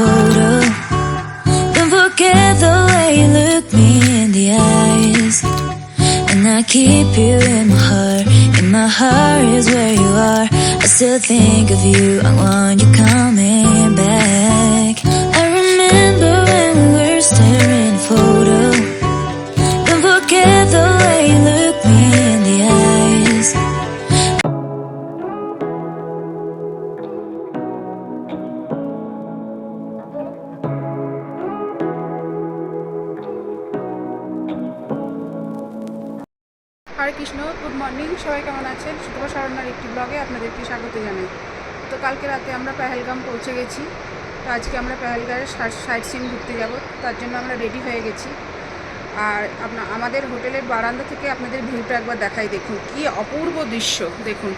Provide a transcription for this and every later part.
photo. Don't forget the way you look me in the eyes. And I keep you in my heart is where you are. I still think of you, I want you coming back. I remember when we were staring at a photo. Don't forget the way you look me in the eyes. Hare Krishna, good morning. সবাই কেমন আছেন? শুভ সারণ্যার একটি ব্লগে আপনাদেরকে স্বাগত জানাই। তো কালকে রাতে আমরা পেহেলগাম পৌঁছে গেছি। তো আজকে আমরা পেহেলগামের সাইট সিন ঘুরতে যাব, তার জন্য আমরা রেডি হয়ে গেছি। আর আমাদের হোটেলের বারান্দা থেকে আপনাদের ভিউটা একবার দেখাই, দেখুন কি অপূর্ব দৃশ্য। দেখুন,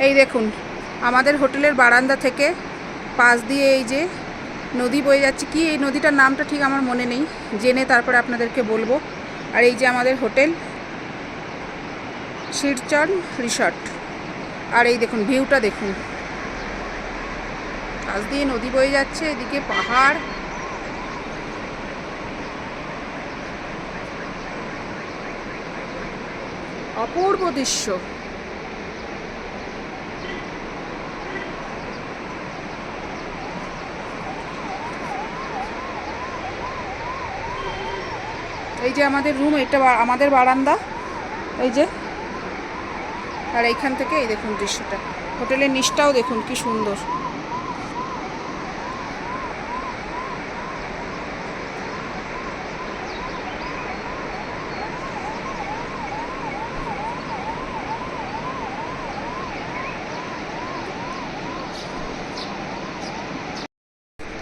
এই দেখুন আমাদের হোটেলের বারান্দা থেকে পাশ দিয়ে এই যে নদী বয়ে যাচ্ছে। কি এই নদীটার নামটা ঠিক আমার মনে নেই, জেনে তারপরে আপনাদেরকে বলবো। আর এই যে আমাদের হোটেল শিরচর রিসর্ট। আর এই দেখুন ভিউটা দেখুন, পাশ দিয়ে নদী বয়ে যাচ্ছে, এদিকে পাহাড়। অপূর্ব দৃশ্য। এই যে আমাদের রুম, এটা আমাদের বারান্দা, এই যে। আর এইখান থেকে এই দেখুন দৃশ্যটা, হোটেলের নিচটাও দেখুন কি সুন্দর।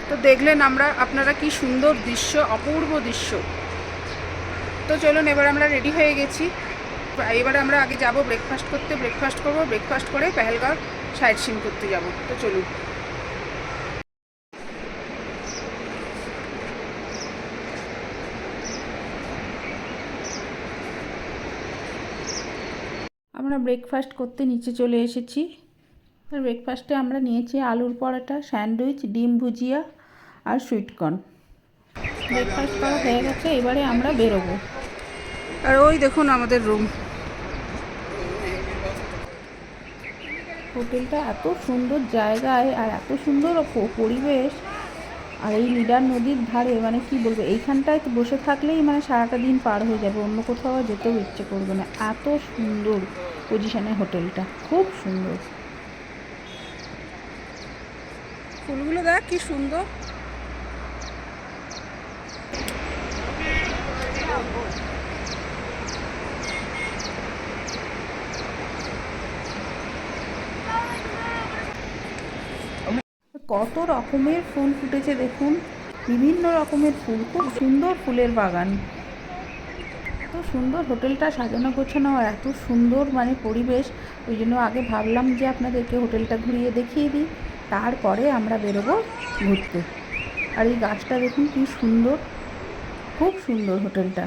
তো দেখলেন আপনারা কি সুন্দর দৃশ্য, অপূর্ব দৃশ্য। তো চলুন, এবার আমরা রেডি হয়ে গেছি। এবারে আমরা আগে যাব ব্রেকফাস্ট করতে, ব্রেকফাস্ট করব, ব্রেকফাস্ট করে পেহেলগাঁও সাইট সিন করতে যাব। তো চলুন। আমরা ব্রেকফাস্ট করতে নিচে চলে এসেছি। আর ব্রেকফাস্টে আমরা নিয়েছি আলুর পরোটা, স্যান্ডউইচ, ডিম ভুজিয়া আর সুইটকর্ন। ব্রেকফাস্ট করা হয়ে গেছে, এবারে আমরা বেরোবো। আর ওই দেখুন আমাদের রুম। হোটেলটা এত সুন্দর জায়গায় আর এত সুন্দর পরিবেশ। আর এই লিডার নদীর ধারে, মানে কি বলবো, এইখানটায় বসে থাকলেই মানে সারাটা দিন পার হয়ে যাবে, অন্য কোথাও যেতেও ইচ্ছে করবে না। এত সুন্দর পজিশনে হোটেলটা, খুব সুন্দর। ফুলগুলো দেখ কি সুন্দর। কত রকমের ফুল ফুটেছে দেখুন, বিভিন্ন রকমের ফুল, খুব সুন্দর ফুলের বাগান। এত সুন্দর হোটেলটা সাজানো গোছানো, আর এত সুন্দর মানে পরিবেশ। ওই জন্য আগে ভাবলাম যে আপনাদেরকে হোটেলটা ঘুরিয়ে দেখিয়ে দিই, তারপরে আমরা বেরোবো ঘুরতে। আর এই গাছটা দেখুন কি সুন্দর, খুব সুন্দর হোটেলটা।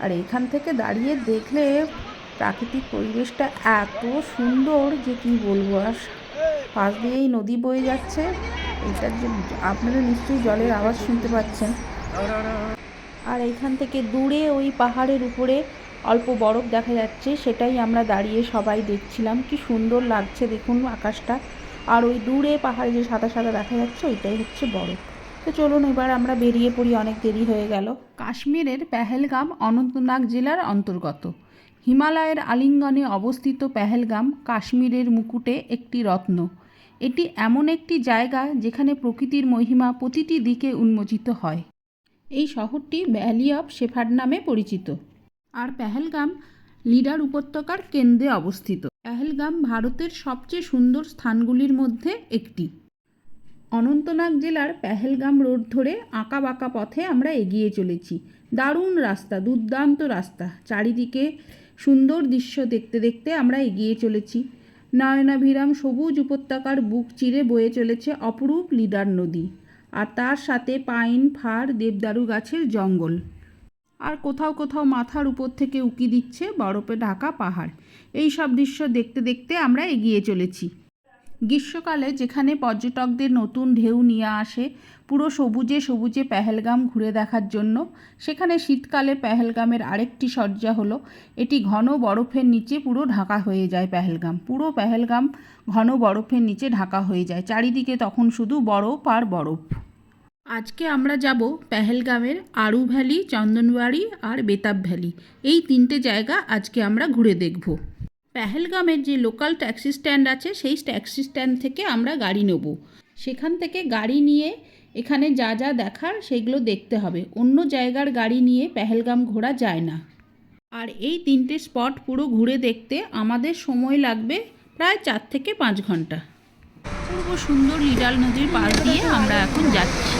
আর এইখান থেকে দাঁড়িয়ে দেখলে প্রাকৃতিক পরিবেশটা এত সুন্দর যে কি বলবো। আর পাশ দিয়েই নদী বয়ে যাচ্ছে, এটার যে আপনারা নিশ্চয়ই জলের আওয়াজ শুনতে পাচ্ছেন। আর এইখান থেকে দূরে ওই পাহাড়ের উপরে অল্প বরফ দেখা যাচ্ছে, সেটাই আমরা দাঁড়িয়ে সবাই দেখছিলাম। কি সুন্দর লাগছে দেখুন আকাশটা। আর ওই দূরে পাহাড়ে যে সাদা সাদা দেখা যাচ্ছে, ওইটাই হচ্ছে বরফ। তো চলুন এবার আমরা বেরিয়ে পড়ি, অনেক দেরি হয়ে গেল। কাশ্মীরের পেহেলগাম অনন্তনাগ জেলার অন্তর্গত। হিমালয়ের আলিঙ্গনে অবস্থিত পেহেলগাম কাশ্মীরের মুকুটে একটি রত্ন। এটি এমন একটি জায়গা যেখানে প্রকৃতির মহিমা প্রতিটি দিকে উন্মোচিত হয়। এই শহরটি ভ্যালি অফ শেফার্ড নামে পরিচিত। আর পেহেলগাম লিডার উপত্যকার কেন্দ্রে অবস্থিত। পেহেলগাম ভারতের সবচেয়ে সুন্দর স্থানগুলির মধ্যে একটি। অনন্তনাগ জেলার পেহেলগাম রোড ধরে আঁকা বাঁকা পথে আমরা এগিয়ে চলেছি। দারুণ রাস্তা, দুর্দান্ত রাস্তা, চারিদিকে সুন্দর দৃশ্য দেখতে দেখতে আমরা এগিয়ে চলেছি। নয়নাভিরাম সবুজ উপত্যকার বুক চিরে বয়ে চলেছে অপরূপ লিডার নদী, আর তার সাথে পাইন, ফার, দেবদারু গাছের জঙ্গল। আর কোথাও কোথাও মাথার উপর থেকে উকি দিচ্ছে বরফে ঢাকা পাহাড়। এই সব দৃশ্য দেখতে দেখতে আমরা এগিয়ে চলেছি। গ্রীষ্মকালে যেখানে পর্যটকদের নতুন ঢেউ নিয়ে আসে পুরো সবুজে সবুজে পেহেলগাম ঘুরে দেখার জন্য, সেখানে শীতকালে পেহেলগামের আরেকটি সজ্জা হলো এটি ঘন বরফের নিচে পুরো ঢাকা হয়ে যায়। পুরো পেহেলগাম ঘন বরফের নিচে ঢাকা হয়ে যায়, চারিদিকে তখন শুধু বরফ আর বরফ। আজকে আমরা যাব পেহেলগামের আরু ভ্যালি, চন্দনওয়ারি আর বেতাব ভ্যালি। এই তিনটে জায়গা আজকে আমরা ঘুরে দেখব। পেহেলগামের যে লোকাল ট্যাক্সি স্ট্যান্ড আছে সেই ট্যাক্সি স্ট্যান্ড থেকে আমরা গাড়ি নেব। সেখান থেকে গাড়ি নিয়ে এখানে যা যা দেখার সেগুলো দেখতে হবে। অন্য জায়গার গাড়ি নিয়ে পেহেলগাম ঘোরা যায় না। আর এই তিনটে স্পট পুরো ঘুরে দেখতে আমাদের সময় লাগবে প্রায় 4 থেকে 5 ঘন্টা। পূর্ব সুন্দর লিডাল নদীর পাশ দিয়ে আমরা এখন যাচ্ছি।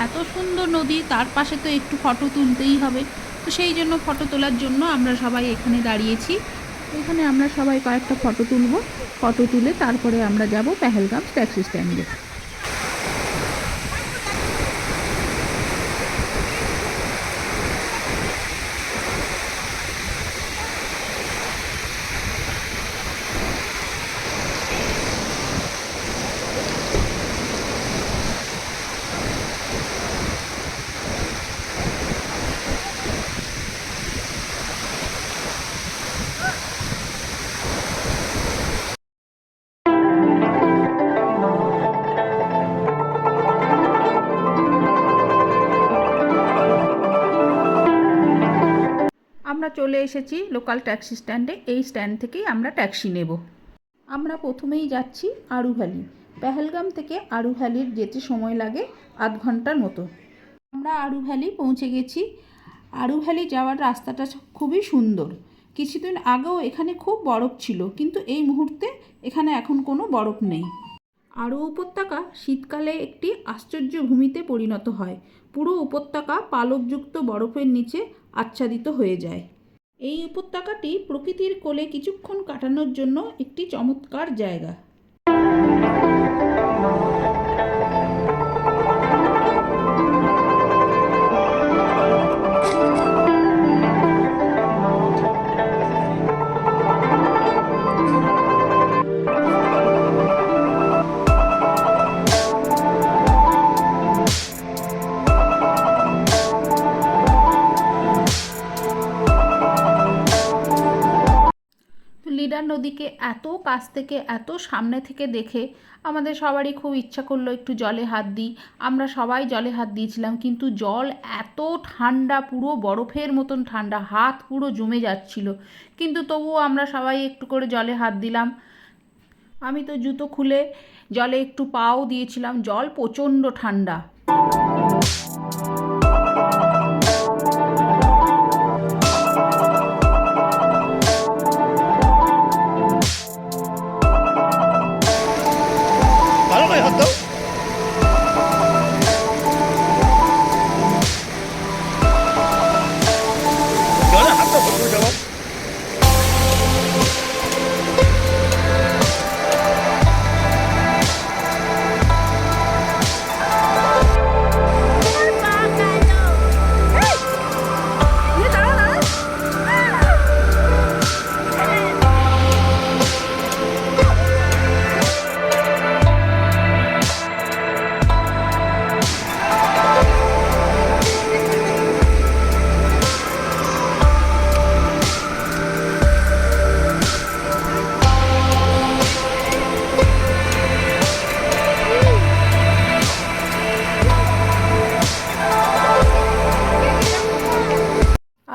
এত সুন্দর নদী, তার পাশে তো একটু ফটো তুলতেই হবে। তো সেই জন্য ফটো তোলার জন্য আমরা সবাই এখানে দাঁড়িয়েছি। এখানে আমরা সবাই কয়েকটা ফটো তুলব। ফটো তুলে তারপরে আমরা যাব পেহেলগাম ট্যাক্সি স্ট্যান্ডে। আমরা চলে এসেছি লোকাল ট্যাক্সি স্ট্যান্ডে। এই স্ট্যান্ড থেকেই আমরা ট্যাক্সি নেব। আমরা প্রথমেই যাচ্ছি আরু ভ্যালি। পেহেলগাম থেকে আরু ভ্যালির যেতে সময় লাগে আধ ঘন্টার মতো। আমরা আরু ভ্যালি পৌঁছে গেছি। আরু ভ্যালি যাওয়ার রাস্তাটা খুবই সুন্দর। কিছুদিন আগেও এখানে খুব বরফ ছিল, কিন্তু এই মুহূর্তে এখানে এখন কোনো বরফ নেই। আরু উপত্যকা শীতকালে একটি আশ্চর্য ভূমিতে পরিণত হয়। পুরো উপত্যকা পালকযুক্ত বরফের নিচে আচ্ছাদিত হয়ে যায়। এই উপত্যকাটি প্রকৃতির কোলে কিছুক্ষণ কাটানোর জন্য একটি চমৎকার জায়গা। লিডার নদীকে এত কাছ থেকে এত সামনে থেকে দেখে আমাদের সবারই খুব ইচ্ছা করলো একটু জলে হাত দিই। আমরা সবাই জলে হাত দিয়েছিলাম, কিন্তু জল এত ঠান্ডা, পুরো বরফের মতন ঠান্ডা, হাত পুরো জমে যাচ্ছিল। কিন্তু তবুও আমরা সবাই একটু করে জলে হাত দিলাম। আমি তো জুতো খুলে জলে একটু পাও দিয়েছিলাম। জল প্রচণ্ড ঠান্ডা।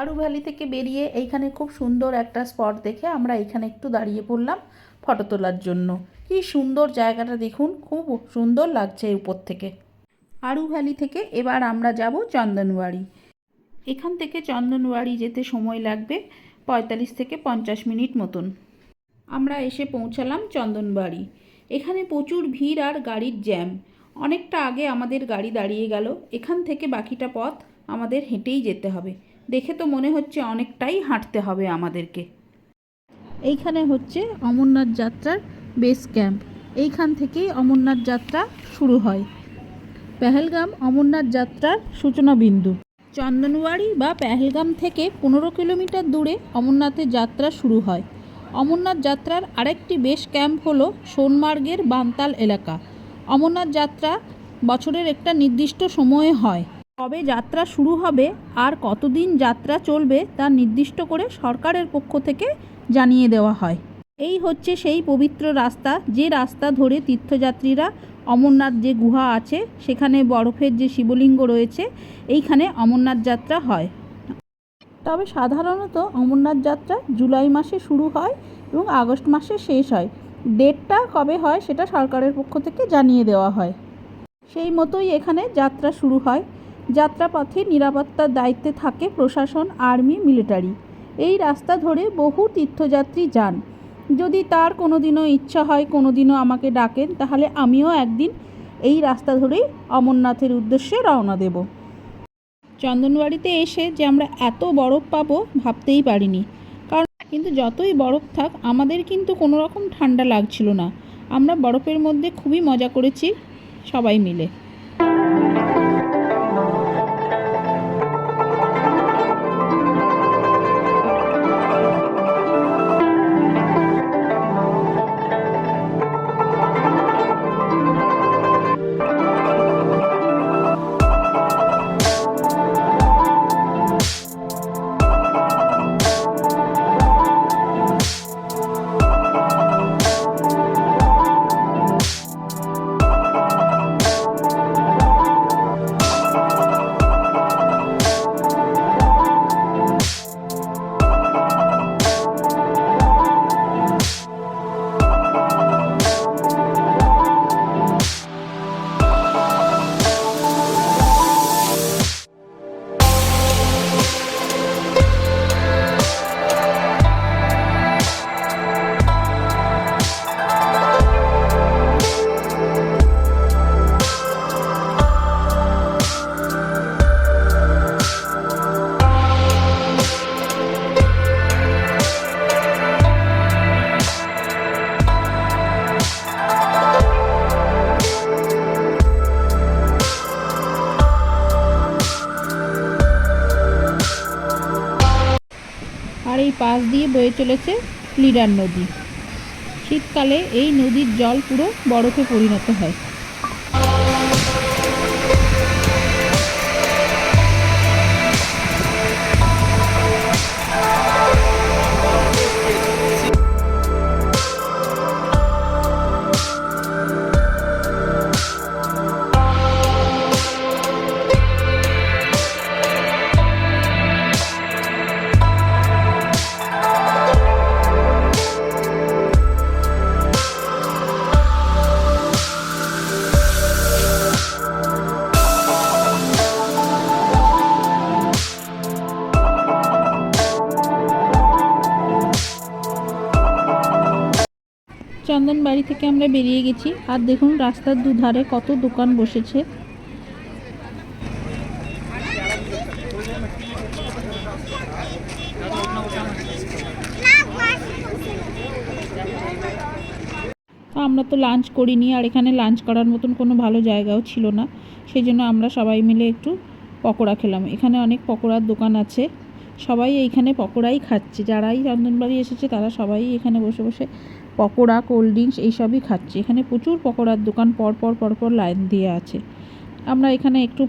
আরু ভ্যালি থেকে বেরিয়ে এইখানে খুব সুন্দর একটা স্পট দেখে আমরা এখানে একটু দাঁড়িয়ে পড়লাম ফটো তোলার জন্য। কি সুন্দর জায়গাটা দেখুন, খুব সুন্দর লাগছে উপর থেকে। আরু ভ্যালি থেকে এবার আমরা যাব চন্দনওয়ারি। এখান থেকে চন্দনওয়ারি যেতে সময় লাগবে 45 থেকে 50 মিনিট মতন। আমরা এসে পৌঁছালাম চন্দনবাড়ি। এখানে প্রচুর ভিড় আর গাড়ির জ্যাম। অনেকটা আগে আমাদের গাড়ি দাঁড়িয়ে গেল। এখান থেকে বাকিটা পথ আমাদের হেঁটেই যেতে হবে। দেখে তো মনে হচ্ছে অনেকটাই হাঁটতে হবে আমাদেরকে। এইখানে হচ্ছে অমরনাথ যাত্রার বেস ক্যাম্প। এইখান থেকেই অমরনাথ যাত্রা শুরু হয়। পেহেলগাম অমরনাথ যাত্রার সূচনা বিন্দু। চন্দনবাড়ি বা পেহেলগাম থেকে 15 কিলোমিটার দূরে অমরনাথের যাত্রা শুরু হয়। অমরনাথ যাত্রার আরেকটি বেস ক্যাম্প হলো সোনমার্গের বানতাল এলাকা। অমরনাথ যাত্রা বছরের একটা নির্দিষ্ট সময়ে হয়। কবে যাত্রা শুরু হবে আর কতদিন যাত্রা চলবে তা নির্দিষ্ট করে সরকারের পক্ষ থেকে জানিয়ে দেওয়া হয়। এই হচ্ছে সেই পবিত্র রাস্তা, যে রাস্তা ধরে তীর্থযাত্রীরা অমরনাথ যে গুহা আছে সেখানে বরফের যে শিবলিঙ্গ রয়েছে এইখানে অমরনাথ যাত্রা হয়। তবে সাধারণত অমরনাথ যাত্রা জুলাই মাসে শুরু হয় এবং আগস্ট মাসে শেষ হয়। ডেটটা কবে হয় সেটা সরকারের পক্ষ থেকে জানিয়ে দেওয়া হয়। সেই মতোই এখানে যাত্রা শুরু হয়। যাত্রাপথে নিরাপত্তার দায়িত্বে থাকে প্রশাসন, আর্মি, মিলিটারি। এই রাস্তা ধরে বহু তীর্থযাত্রী যান। যদি তার কোনো দিনও ইচ্ছা হয়, কোনো দিনও আমাকে ডাকেন, তাহলে আমিও একদিন এই রাস্তা ধরেই অমরনাথের উদ্দেশ্যে রওনা দেব। চন্দনবাড়িতে এসে যে আমরা এত বরফ পাবো ভাবতেই পারিনি। কিন্তু যতই বরফ থাক আমাদের কিন্তু কোনো রকম ঠান্ডা লাগছিল না। আমরা বরফের মধ্যে খুবই মজা করেছি সবাই মিলে। আর এই পাশ দিয়ে বয়ে চলেছে লিডার নদী। শীতকালে এই নদীর জল পুরো বরফে পরিণত হয়। চন্দনবাড়ি থেকে আমরা বেরিয়ে গেছি। আর দেখুন রাস্তার দুধারে কত দোকান বসেছে। আমরা তো লাঞ্চ করিনি, আর এখানে লাঞ্চ করার মতন কোনো ভালো জায়গাও ছিল না। সেই জন্য আমরা সবাই মিলে একটু পকোড়া খেলাম। এখানে অনেক পকোড়ার দোকান আছে, সবাই এইখানে পকোড়াই খাচ্ছে। যারাই চন্দনবাড়ি এসেছে তারা সবাই এখানে বসে বসে পকোড়া, কোল্ড ড্রিঙ্কস এইসবই খাচ্ছে। এখানে প্রচুর পকোড়ার দোকান পরপর লাইন দিয়ে আছে। আমরা এখানে একটু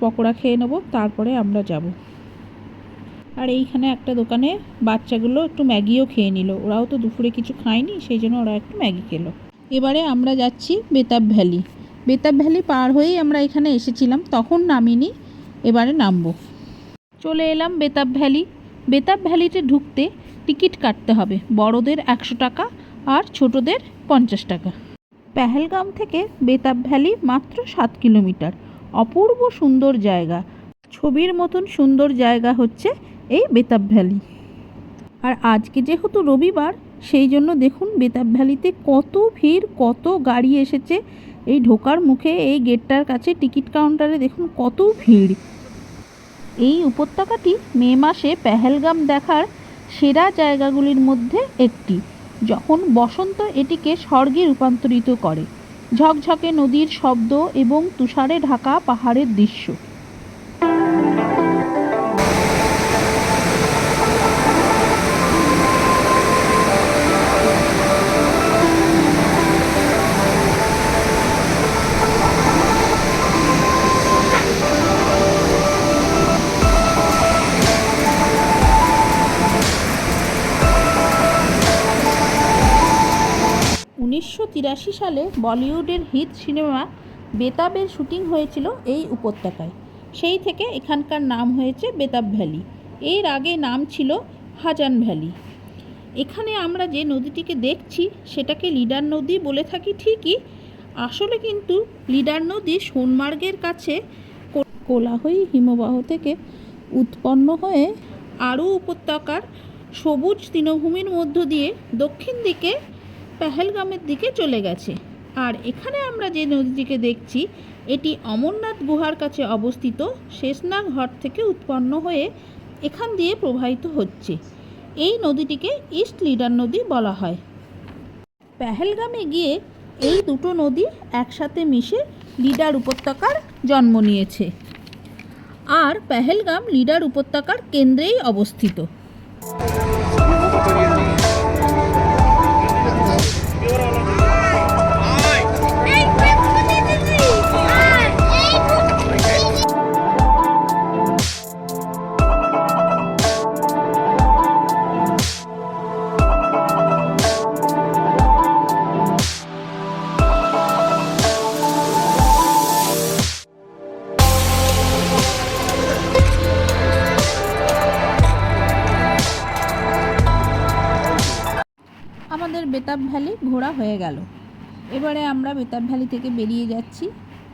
পকোড়া খেয়ে নেব, তারপরে আমরা যাব। আর এইখানে একটা দোকানে বাচ্চাগুলো একটু ম্যাগিও খেয়ে নিল। ওরাও তো দুপুরে কিছু খায়নি, সেই জন্য ওরা একটু ম্যাগি খেলো। এবারে আমরা যাচ্ছি বেতাব ভ্যালি। বেতাব ভ্যালি পার হয়েই আমরা এখানে এসেছিলাম, তখন নামিনি, এবারে নামবো। চলে এলাম বেতাব ভ্যালি। বেতাব ভ্যালিতে ঢুকতে টিকিট কাটতে হবে। বড়দের 100 টাকা আর ছোটদের 50 টাকা। পেহেলগাম থেকে বেতাব ভ্যালি মাত্র 7 কিলোমিটার। অপূর্ব সুন্দর জায়গা, ছবির মতন সুন্দর জায়গা হচ্ছে এই বেতাব ভ্যালি। আর আজকে যেহেতু রবিবার, সেই জন্য দেখুন বেতাব ভ্যালিতে কত ভিড়, কত গাড়ি এসেছে। এই ঢোকার মুখে এই গেটটার কাছে টিকিট কাউন্টারে দেখুন কত ভিড়। এই উপত্যকাটি মে মাসে পেহেলগাম দেখার সেরা জায়গাগুলির মধ্যে একটি। যখন বসন্ত এটিকে স্বর্গে রূপান্তরিত করে। ঝকঝকে নদীর শব্দ এবং তুষারে ঢাকা পাহাড়ের দৃশ্য। 1983 সালে বলিউডের হিট সিনেমা বেতাবের শুটিং হয়েছিল এই উপত্যকায়। সেই থেকে এখানকার নাম হয়েছে বেতাব ভ্যালি। এর আগে নাম ছিল হাজান ভ্যালি। এখানে আমরা যে নদীটিকে দেখছি সেটাকে লিডার নদী বলে থাকি ঠিকই, আসলে কিন্তু লিডার নদী সোনমার্গের কাছে কোলাহই হিমবাহ থেকে উৎপন্ন হয়ে আরও উপত্যকার সবুজ তৃণভূমির মধ্য দিয়ে দক্ষিণ দিকে পেহেলগামের দিকে চলে গেছে। আর এখানে আমরা যে নদীটিকে দেখছি এটি অমরনাথ গুহার কাছে অবস্থিত শেষনাগ হ্রদ থেকে উৎপন্ন হয়ে এখান দিয়ে প্রবাহিত হচ্ছে। এই নদীটিকে ইস্ট লিডার নদী বলা হয়। পেহেলগামে গিয়ে এই দুটো নদী একসাথে মিশে লিডার উপত্যকার জন্ম নিয়েছে। আর পেহেলগাম লিডার উপত্যকার কেন্দ্রেই অবস্থিত। আমাদের বেতাব ভ্যালি ঘোরা হয়ে গেল। এবারে আমরা বেতাব ভ্যালি থেকে বেরিয়ে যাচ্ছি।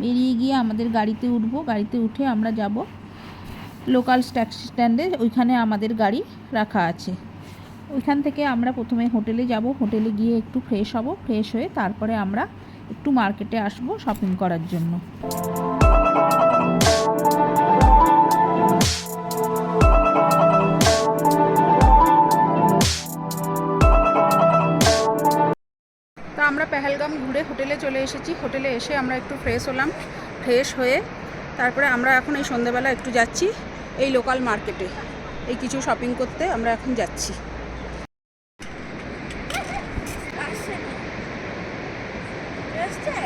বেরিয়ে গিয়ে আমাদের গাড়িতে উঠবো। গাড়িতে উঠে আমরা যাব লোকাল ট্যাক্সি স্ট্যান্ডে, ওইখানে আমাদের গাড়ি রাখা আছে। ওইখান থেকে আমরা প্রথমে হোটেলে যাব। হোটেলে গিয়ে একটু ফ্রেশ হব। ফ্রেশ হয়ে তারপরে আমরা একটু মার্কেটে আসবো শপিং করার জন্য। আমরা পেহেলগাম ঘুরে হোটেলে চলে এসেছি। হোটেলে এসে আমরা একটু ফ্রেশ হলাম। ফ্রেশ হয়ে তারপরে আমরা এখন এই সন্ধ্যেবেলা একটু যাচ্ছি এই লোকাল মার্কেটে, এই কিছু শপিং করতে আমরা এখন যাচ্ছি।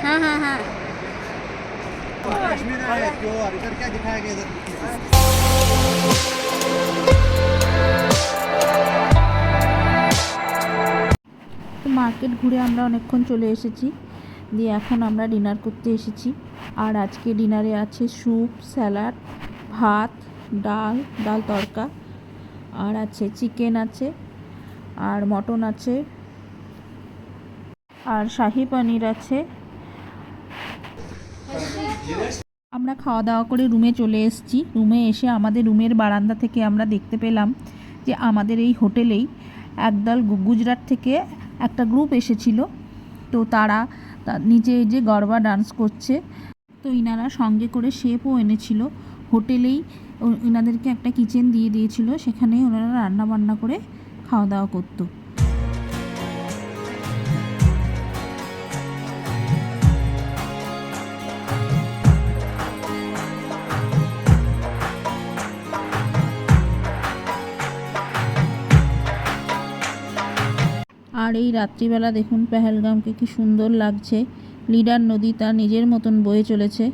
হ্যাঁ হ্যাঁ হ্যাঁ মার্কেট ঘুরে আমরা অনেকক্ষণ চলে এসেছি। দিয়ে এখন আমরা ডিনার করতে এসেছি। আর আজকে ডিনারে আছে স্যুপ, স্যালাড, ভাত, ডাল তড়কা, আর আছে চিকেন আছে, আর মটন আছে, আর শাহি পনির আছে। আমরা খাওয়া দাওয়া করে রুমে চলে এসেছি। রুমে এসে আমাদের রুমের বারান্দা থেকে আমরা দেখতে পেলাম যে আমাদের এই হোটেলেই একদল গুজরাট থেকে একটা গ্রুপ এসেছিল। তো তারা নিচে যে গরবা ডান্স করছে। তো ইনারা সঙ্গে করে শেফও এনেছিল। হোটেলেই ইনাদেরকে একটা কিচেন দিয়ে দিয়েছিল, সেখানেই ওনারা রান্না বান্না করে খাওয়া দাওয়া করতো। আর এই রাত্রিবেলা দেখুন পেহেলগামকে কি সুন্দর লাগছে। লিডার নদী তার নিজের মতন বয়ে চলেছে।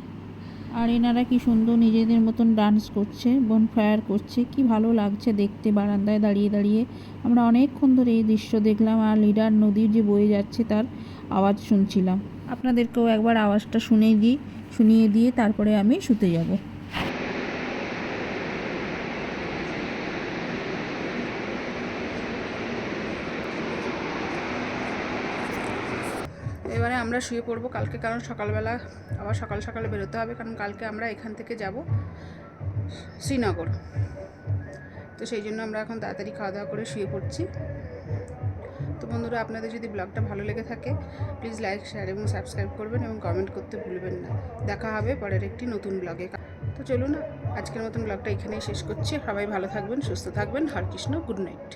আর এনারা কি সুন্দর নিজেদের মতন ডান্স করছে, বনফায়ার করছে। কি ভালো লাগছে দেখতে। বারান্দায় দাঁড়িয়ে দাঁড়িয়ে আমরা অনেকক্ষণ ধরে এই দৃশ্য দেখলাম। আর লিডার নদীর যে বয়ে যাচ্ছে তার আওয়াজ শুনছিলাম। আপনাদেরকেও একবার আওয়াজটা শুনিয়ে দিয়ে তারপরে আমি শুতে যাব। এবারে আমরা শুয়ে পড়বো কালকে, কারণ সকালবেলা আবার সকালে বেরোতে হবে, কারণ কালকে আমরা এখান থেকে যাব শ্রীনগর। তো সেই জন্য আমরা এখন তাড়াতাড়ি খাওয়া দাওয়া করে শুয়ে পড়ছি। তো বন্ধুরা, আপনাদের যদি ব্লগটা ভালো লেগে থাকে প্লিজ লাইক, শেয়ার এবং সাবস্ক্রাইব করবেন এবং কমেন্ট করতে ভুলবেন না। দেখা হবে পরের একটি নতুন ব্লগে। তো চলুন আজকের মতন ব্লগটা এখানেই শেষ করছি। সবাই ভালো থাকবেন, সুস্থ থাকবেন। হরে কৃষ্ণ, গুড নাইট।